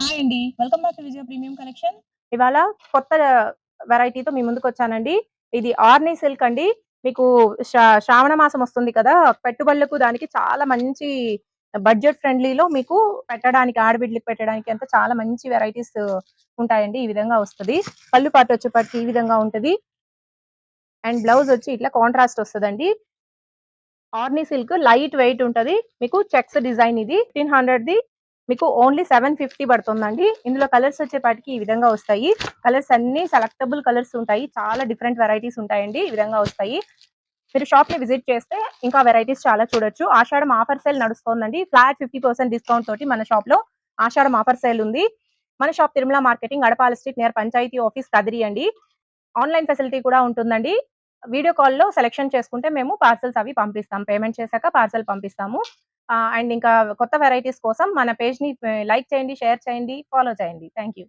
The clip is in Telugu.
హాయ్ అండి. Welcome back to Vijaya premium collection. ఇవాళ కొత్త వెరైటీతో మీ ముందుకొచ్చానండి. ఇది ఆర్ని సిల్క్ అండి. మీకు శ్రావణ మాసం వస్తుంది కదా! పెట్టుబడులకు దానికి చాలా మంచి బడ్జెట్ ఫ్రెండ్లీలో మీకు పెట్టడానికి ఆడబిడ్డలకి పెట్టడానికి అంతా చాలా మంచి వెరైటీస్ ఉంటాయండి. ఈ విధంగా వస్తది. పళ్ళు పాటు వచ్చేప్పటికి ఈ విధంగా ఉంటది. అండ్ బ్లౌజ్ వచ్చి ఇట్లా కాంట్రాస్ట్ వస్తదండి. ఆర్ని సిల్క్ లైట్ వెయిట్ ఉంటది. మీకు చెక్స్ డిజైన్ ఇది 1500ది మీకు ఓన్లీ 750 పడుతుందండి. ఇందులో కలర్స్ వచ్చేపాటికి ఈ విధంగా వస్తాయి. కలర్స్ అన్ని సెలెక్టబుల్ కలర్స్ ఉంటాయి. చాలా డిఫరెంట్ వెరైటీస్ ఉంటాయండి. ఈ విధంగా వస్తాయి. మీరు షాప్ ని విజిట్ చేస్తే ఇంకా వెరైటీస్ చాలా చూడొచ్చు. ఆషాఢం ఆఫర్ సేల్ నడుస్తోందండి. ఫ్లాట్ 50% డిస్కౌంట్ తోటి మన షాప్ లో ఆషాఢం ఆఫర్ సేల్ ఉంది. మన shop Tirumala marketing Adapala street near panchayat office Kadiri అండి. ఆన్లైన్ ఫెసిలిటీ కూడా ఉంటుందండి. వీడియో కాల్‌లో సెలక్షన్ చేసుకుంటే మేము పార్సెల్స్ అవి పంపిస్తాం. పేమెంట్ చేశాక పార్సెల్ పంపిస్తాము. అండ్ ఇంకా కొత్త వెరైటీస్ కోసం మన పేజ్‌ని లైక్ చేయండి, షేర్ చేయండి, ఫాలో చేయండి. Thank you.